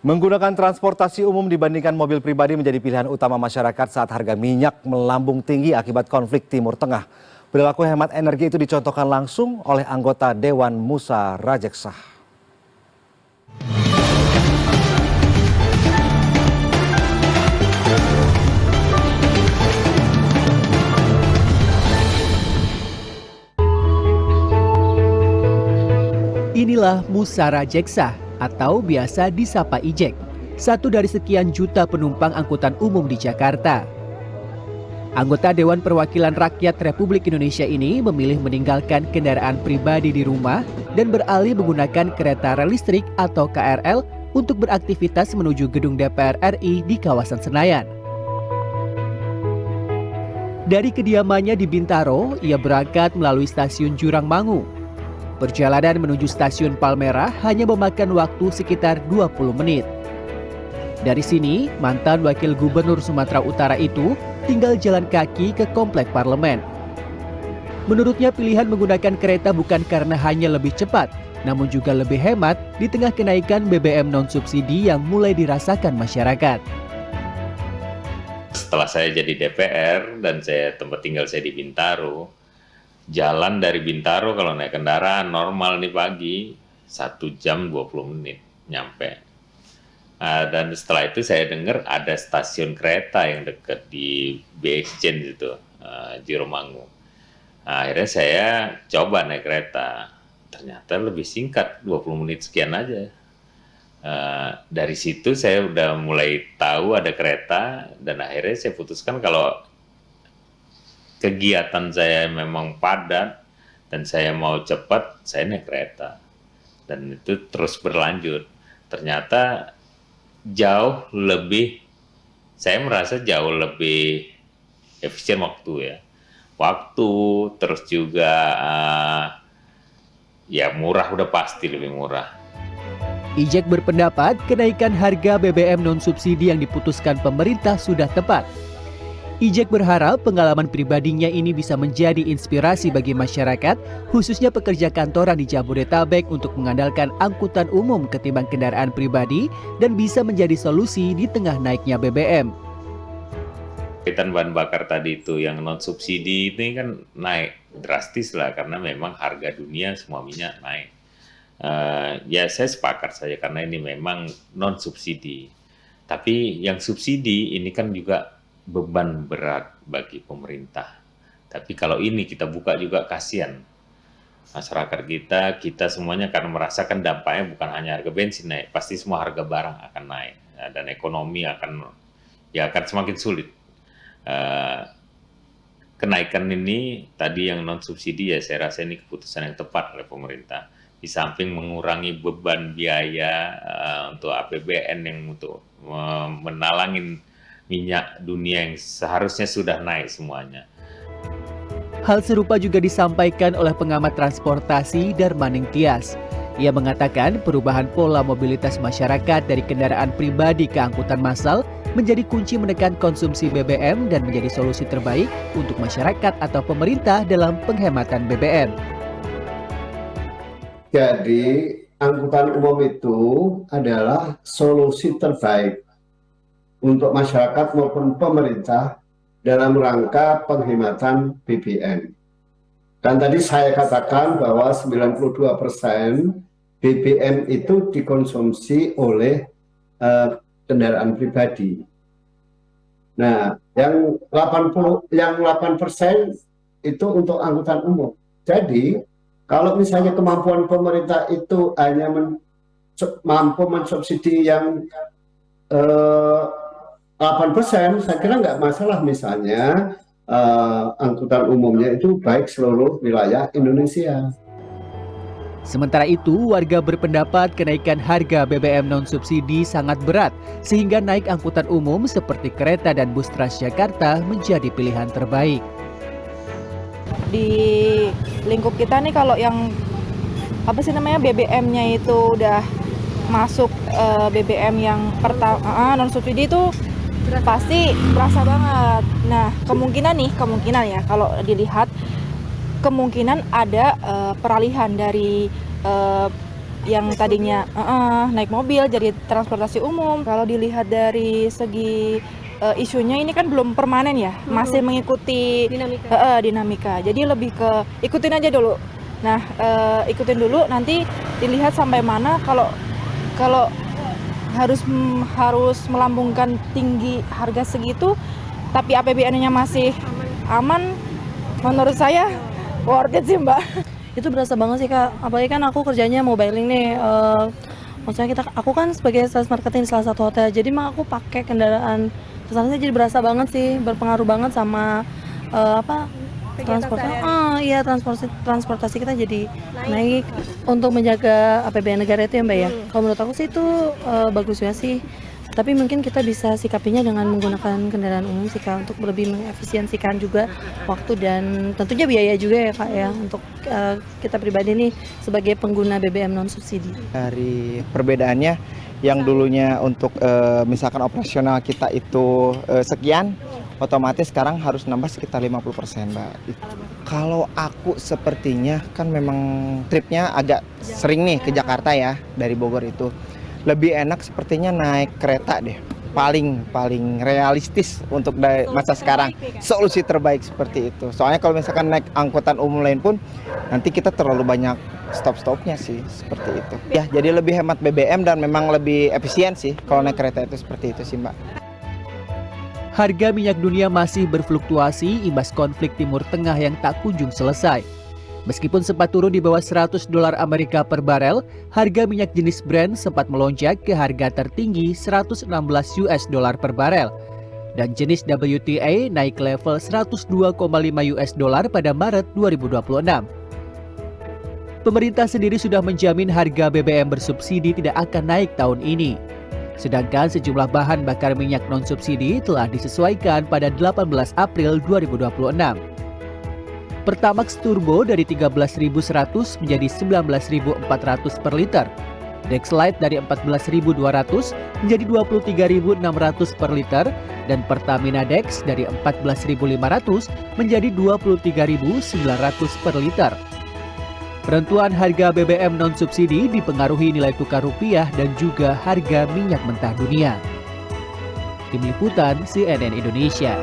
Menggunakan transportasi umum dibandingkan mobil pribadi menjadi pilihan utama masyarakat saat harga minyak melambung tinggi akibat konflik Timur Tengah. Perilaku hemat energi itu dicontohkan langsung oleh anggota Dewan Musa Rajeksa. Inilah Musa Rajeksa atau biasa disapa Ijek, satu dari sekian juta penumpang angkutan umum di Jakarta. Anggota Dewan Perwakilan Rakyat Republik Indonesia ini memilih meninggalkan kendaraan pribadi di rumah dan beralih menggunakan kereta rel listrik atau KRL untuk beraktivitas menuju gedung DPR RI di kawasan Senayan. Dari kediamannya di Bintaro, ia berangkat melalui stasiun Jurangmangu. Perjalanan menuju stasiun Palmerah hanya memakan waktu sekitar 20 menit. Dari sini, mantan Wakil Gubernur Sumatera Utara itu tinggal jalan kaki ke Komplek Parlemen. Menurutnya pilihan menggunakan kereta bukan karena hanya lebih cepat, namun juga lebih hemat di tengah kenaikan BBM non-subsidi yang mulai dirasakan masyarakat. Setelah saya jadi DPR dan tempat tinggal saya di Bintaro, jalan dari Bintaro kalau naik kendaraan normal nih pagi 1 jam 20 menit nyampe. Dan setelah itu saya dengar ada stasiun kereta yang dekat di B-Exchange itu, Jurangmangu. Akhirnya saya coba naik kereta, ternyata lebih singkat, 20 menit sekian aja. Dari situ saya udah mulai tahu ada kereta dan akhirnya saya putuskan kalau kegiatan saya memang padat dan saya mau cepat, saya naik kereta. Dan itu terus berlanjut. Ternyata saya merasa jauh lebih efisien waktu ya. Waktu, terus juga ya murah, udah pasti lebih murah. Ijek berpendapat kenaikan harga BBM non-subsidi yang diputuskan pemerintah sudah tepat. Ijek berharap pengalaman pribadinya ini bisa menjadi inspirasi bagi masyarakat, khususnya pekerja kantoran di Jabodetabek untuk mengandalkan angkutan umum ketimbang kendaraan pribadi dan bisa menjadi solusi di tengah naiknya BBM. Kaitan bahan bakar tadi itu yang non-subsidi ini kan naik drastis lah karena memang harga dunia semua minyak naik. Ya saya sepakat saja karena ini memang non-subsidi. Tapi yang subsidi ini kan juga beban berat bagi pemerintah. Tapi kalau ini kita buka juga kasihan masyarakat kita semuanya akan merasakan dampaknya bukan hanya harga bensin naik, pasti semua harga barang akan naik dan ekonomi akan semakin sulit. Kenaikan ini tadi yang non subsidi ya saya rasa ini keputusan yang tepat oleh pemerintah. Di samping mengurangi beban biaya untuk APBN yang untuk menalangin minyak dunia yang seharusnya sudah naik semuanya. Hal serupa juga disampaikan oleh pengamat transportasi Darmaning Tias. Ia mengatakan perubahan pola mobilitas masyarakat dari kendaraan pribadi ke angkutan massal menjadi kunci menekan konsumsi BBM dan menjadi solusi terbaik untuk masyarakat atau pemerintah dalam penghematan BBM. Jadi angkutan umum itu adalah solusi terbaik untuk masyarakat maupun pemerintah dalam rangka penghematan BBM. Dan tadi saya katakan bahwa 92% BBM itu dikonsumsi oleh kendaraan pribadi. Nah, yang 8% itu untuk angkutan umum. Jadi, kalau misalnya kemampuan pemerintah itu hanya mampu mensubsidi yang 8%, saya kira nggak masalah misalnya angkutan umumnya itu baik seluruh wilayah Indonesia. Sementara itu, warga berpendapat kenaikan harga BBM non-subsidi sangat berat sehingga naik angkutan umum seperti kereta dan bus Transjakarta menjadi pilihan terbaik. Di lingkup kita nih kalau yang BBM-nya itu udah masuk BBM yang pertama non-subsidi itu pasti berasa banget. Nah, kemungkinan ya kalau dilihat kemungkinan ada peralihan dari yang tadinya naik mobil jadi transportasi umum. Kalau dilihat dari segi isunya ini kan belum permanen ya, masih mengikuti dinamika. Jadi lebih ke ikutin aja dulu. Nah, ikutin dulu, nanti dilihat sampai mana. Kalau harus melambungkan tinggi harga segitu, tapi APBN-nya masih aman, menurut saya worth it sih Mbak. Itu berasa banget sih Kak, apalagi kan aku kerjanya mobiling nih, maksudnya aku kan sebagai sales marketing salah satu hotel, jadi emang aku pakai kendaraan kesana, jadi berasa banget sih, berpengaruh banget sama transportasi kita jadi naik. Untuk menjaga APBN negara itu ya Mbak ya, kalau menurut aku sih itu bagus juga sih. Tapi mungkin kita bisa sikapinya dengan menggunakan kendaraan umum sih Kak, untuk lebih mengefisiensikan juga waktu dan tentunya biaya juga ya Kak ya, untuk kita pribadi nih sebagai pengguna BBM non subsidi. Dari perbedaannya yang dulunya untuk misalkan operasional kita itu sekian, otomatis sekarang harus nambah sekitar 50% Mbak. Kalau aku sepertinya kan memang tripnya agak sering nih ke Jakarta ya, dari Bogor itu. Lebih enak sepertinya naik kereta deh, paling realistis untuk masa sekarang, solusi terbaik seperti itu. Soalnya kalau misalkan naik angkutan umum lain pun nanti kita terlalu banyak stop-stopnya sih, seperti itu. Ya, jadi lebih hemat BBM dan memang lebih efisien sih kalau naik kereta itu, seperti itu sih Mbak. Harga minyak dunia masih berfluktuasi imbas konflik Timur Tengah yang tak kunjung selesai. Meskipun sempat turun di bawah $100 Amerika per barel, harga minyak jenis Brent sempat melonjak ke harga tertinggi $116 per barel. Dan jenis WTI naik level $102,5 pada Maret 2026. Pemerintah sendiri sudah menjamin harga BBM bersubsidi tidak akan naik tahun ini. Sedangkan sejumlah bahan bakar minyak non-subsidi telah disesuaikan pada 18 April 2026. Pertamax Turbo dari 13.100 menjadi 19.400 per liter. Dexlite dari 14.200 menjadi 23.600 per liter dan Pertamina Dex dari 14.500 menjadi 23.900 per liter. Penentuan harga BBM non-subsidi dipengaruhi nilai tukar rupiah dan juga harga minyak mentah dunia. Tim Liputan CNN Indonesia.